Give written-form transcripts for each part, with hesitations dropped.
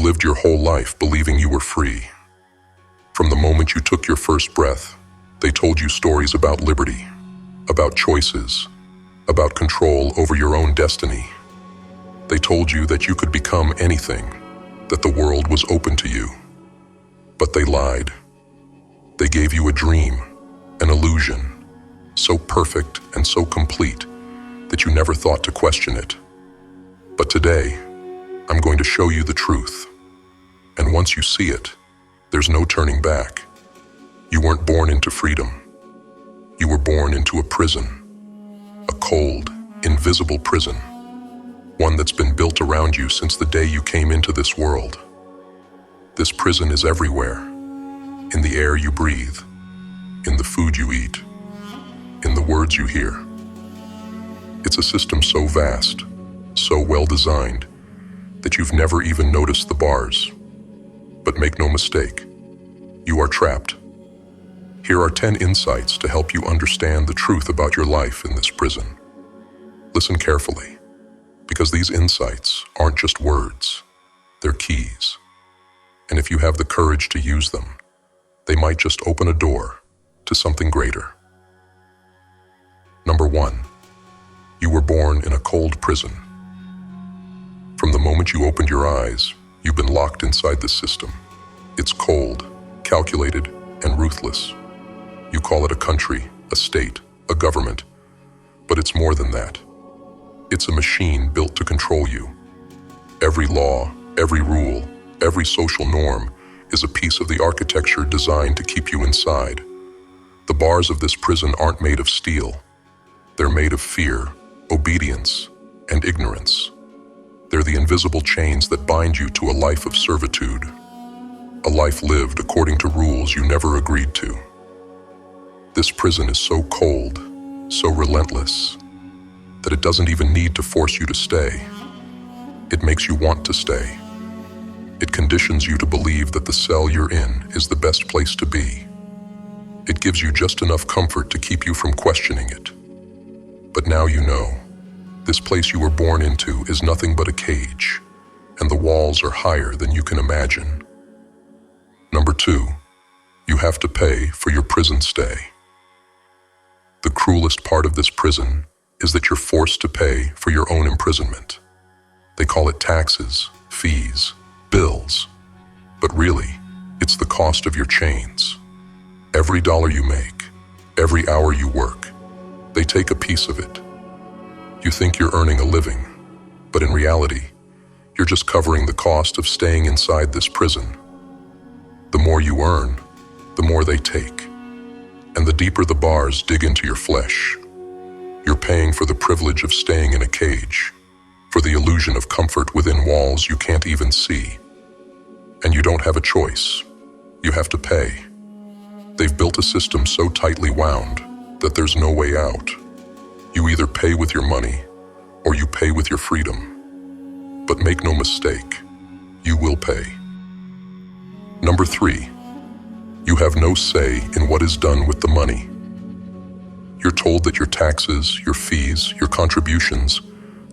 lived your whole life believing you were free. From the moment you took your first breath, they told you stories about liberty, about choices, about control over your own destiny. They told you that you could become anything, that the world was open to you. But they lied. They gave you a dream, an illusion, so perfect and so complete that you never thought to question it. But today, I'm going to show you the truth. And once you see it, there's no turning back. You weren't born into freedom. You were born into a prison. A cold, invisible prison. One that's been built around you since the day you came into this world. This prison is everywhere. In the air you breathe. In the food you eat. In the words you hear. It's a system so vast, so well designed, that you've never even noticed the bars. But make no mistake, you are trapped. Here are 10 insights to help you understand the truth about your life in this prison. Listen carefully, because these insights aren't just words, they're keys. And if you have the courage to use them, they might just open a door to something greater. Number 1, you were born in a cold prison. From the moment you opened your eyes, you've been locked inside this system. It's cold, calculated, and ruthless. You call it a country, a state, a government, but it's more than that. It's a machine built to control you. Every law, every rule, every social norm is a piece of the architecture designed to keep you inside. The bars of this prison aren't made of steel. They're made of fear, obedience, and ignorance. They're the invisible chains that bind you to a life of servitude, a life lived according to rules you never agreed to. This prison is so cold, so relentless, that it doesn't even need to force you to stay. It makes you want to stay. It conditions you to believe that the cell you're in is the best place to be. It gives you just enough comfort to keep you from questioning it. But now you know, this place you were born into is nothing but a cage, and the walls are higher than you can imagine. Number 2, you have to pay for your prison stay. The cruelest part of this prison is that you're forced to pay for your own imprisonment. They call it taxes, fees, bills. But really, it's the cost of your chains. Every dollar you make, every hour you work, they take a piece of it. You think you're earning a living, but in reality, you're just covering the cost of staying inside this prison. The more you earn, the more they take. And the deeper the bars dig into your flesh. You're paying for the privilege of staying in a cage, for the illusion of comfort within walls you can't even see. And you don't have a choice. You have to pay. They've built a system so tightly wound that there's no way out. You either pay with your money or you pay with your freedom. But make no mistake, you will pay. Number 3, you have no say in what is done with the money. You're told that your taxes, your fees, your contributions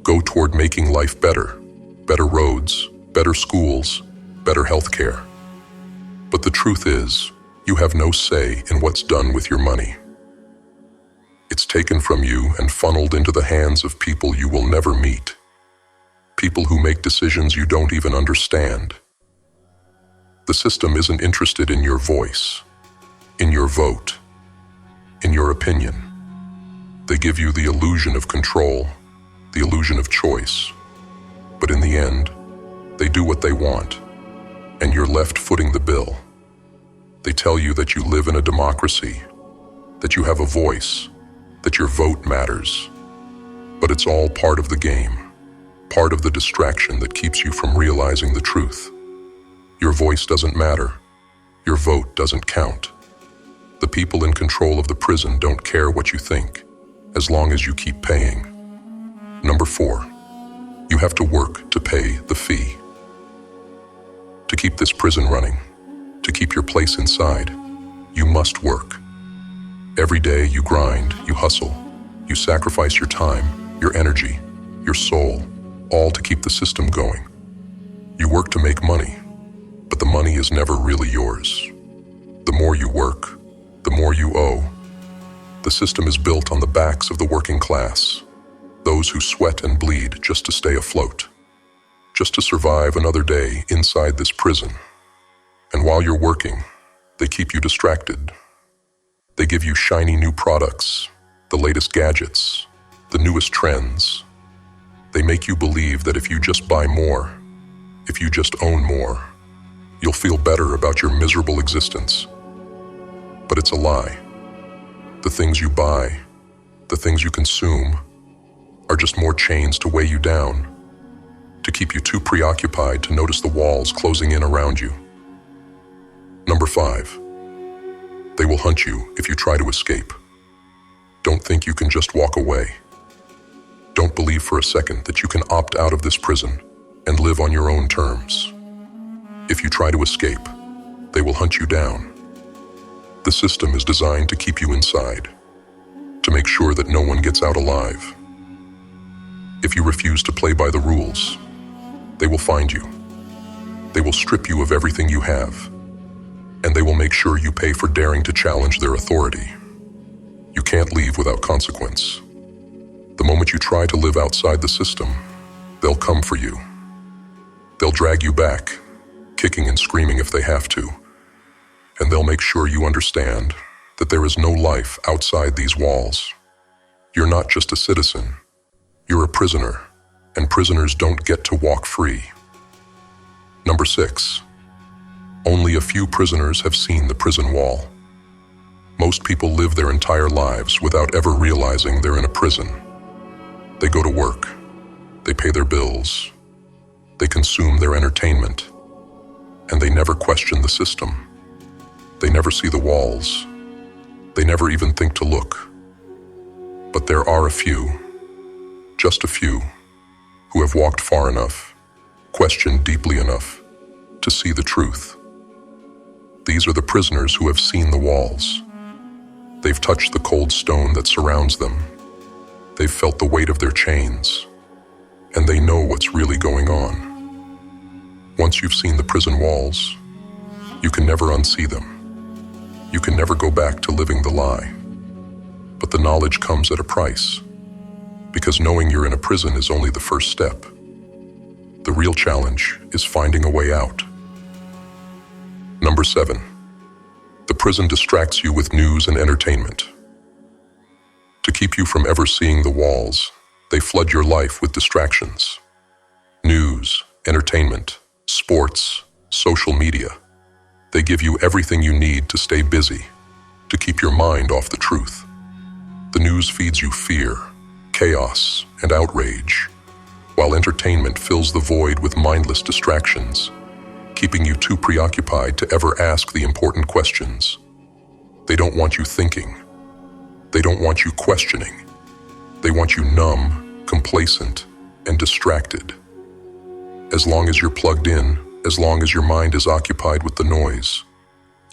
go toward making life better, better roads, better schools, better healthcare. But the truth is, you have no say in what's done with your money. It's taken from you and funneled into the hands of people you will never meet. People who make decisions you don't even understand. The system isn't interested in your voice, in your vote, in your opinion. They give you the illusion of control, the illusion of choice. But in the end, they do what they want, and you're left footing the bill. They tell you that you live in a democracy, that you have a voice, that your vote matters. But it's all part of the game, part of the distraction that keeps you from realizing the truth. Your voice doesn't matter. Your vote doesn't count. The people in control of the prison don't care what you think, as long as you keep paying. Number 4, you have to work to pay the fee. To keep this prison running, to keep your place inside, you must work. Every day you grind, you hustle, you sacrifice your time, your energy, your soul, all to keep the system going. You work to make money, but the money is never really yours. The more you work, the more you owe. The system is built on the backs of the working class, those who sweat and bleed just to stay afloat, just to survive another day inside this prison. And while you're working, they keep you distracted. They give you shiny new products, the latest gadgets, the newest trends. They make you believe that if you just buy more, if you just own more, you'll feel better about your miserable existence. But it's a lie. The things you buy, the things you consume, are just more chains to weigh you down, to keep you too preoccupied to notice the walls closing in around you. Number 5. They will hunt you if you try to escape. Don't think you can just walk away. Don't believe for a second that you can opt out of this prison and live on your own terms. If you try to escape, they will hunt you down. The system is designed to keep you inside, to make sure that no one gets out alive. If you refuse to play by the rules, they will find you. They will strip you of everything you have, and they will make sure you pay for daring to challenge their authority. You can't leave without consequence. The moment you try to live outside the system, they'll come for you. They'll drag you back, kicking and screaming if they have to, and they'll make sure you understand that there is no life outside these walls. You're not just a citizen, you're a prisoner, and prisoners don't get to walk free. Number 6. Only a few prisoners have seen the prison wall. Most people live their entire lives without ever realizing they're in a prison. They go to work, they pay their bills, they consume their entertainment, and they never question the system. They never see the walls. They never even think to look. But there are a few, just a few, who have walked far enough, questioned deeply enough, to see the truth. These are the prisoners who have seen the walls. They've touched the cold stone that surrounds them. They've felt the weight of their chains, and they know what's really going on. Once you've seen the prison walls, you can never unsee them. You can never go back to living the lie. But the knowledge comes at a price, because knowing you're in a prison is only the first step. The real challenge is finding a way out. Number 7. The prison distracts you with news and entertainment. To keep you from ever seeing the walls, they flood your life with distractions. News, entertainment, sports, social media. They give you everything you need to stay busy, to keep your mind off the truth. The news feeds you fear, chaos, and outrage, while entertainment fills the void with mindless distractions, keeping you too preoccupied to ever ask the important questions. They don't want you thinking. They don't want you questioning. They want you numb, complacent, and distracted. As long as you're plugged in, as long as your mind is occupied with the noise,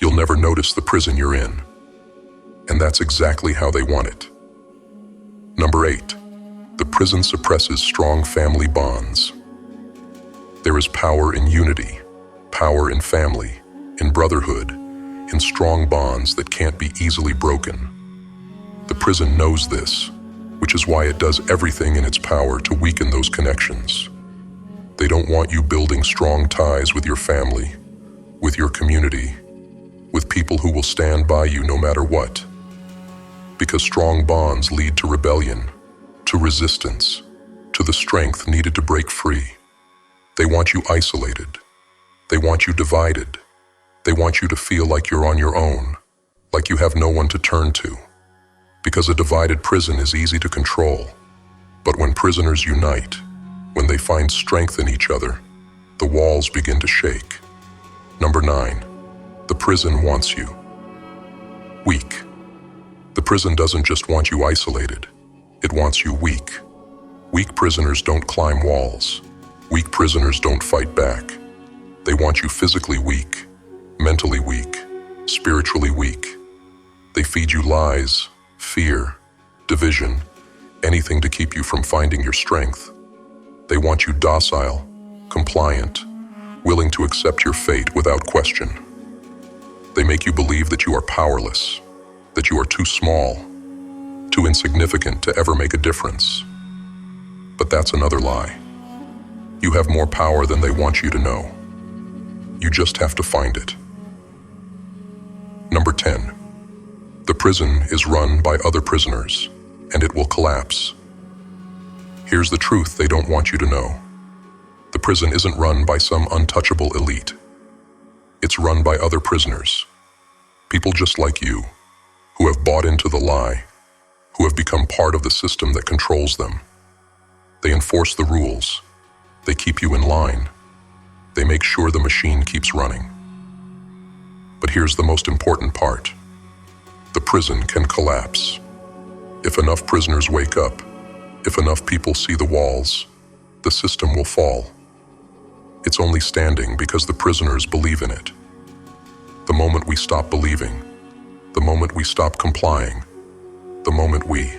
you'll never notice the prison you're in. And that's exactly how they want it. Number 8. The prison suppresses strong family bonds. There is power in unity, power in family, in brotherhood, in strong bonds that can't be easily broken. The prison knows this, which is why it does everything in its power to weaken those connections. They don't want you building strong ties with your family, with your community, with people who will stand by you no matter what. Because strong bonds lead to rebellion, to resistance, to the strength needed to break free. They want you isolated. They want you divided. They want you to feel like you're on your own, like you have no one to turn to. Because a divided prison is easy to control. But when prisoners unite, when they find strength in each other, the walls begin to shake. Number 9. The prison wants you weak. The prison doesn't just want you isolated. It wants you weak. Weak prisoners don't climb walls. Weak prisoners don't fight back. They want you physically weak, mentally weak, spiritually weak. They feed you lies, fear, division, anything to keep you from finding your strength. They want you docile, compliant, willing to accept your fate without question. They make you believe that you are powerless, that you are too small, too insignificant to ever make a difference. But that's another lie. You have more power than they want you to know. You just have to find it. Number 10. The prison is run by other prisoners, and it will collapse. Here's the truth they don't want you to know. The prison isn't run by some untouchable elite. It's run by other prisoners. People just like you, who have bought into the lie, who have become part of the system that controls them. They enforce the rules. They keep you in line. They make sure the machine keeps running. But here's the most important part. The prison can collapse. If enough prisoners wake up, if enough people see the walls, the system will fall. It's only standing because the prisoners believe in it. The moment we stop believing, the moment we stop complying, the moment we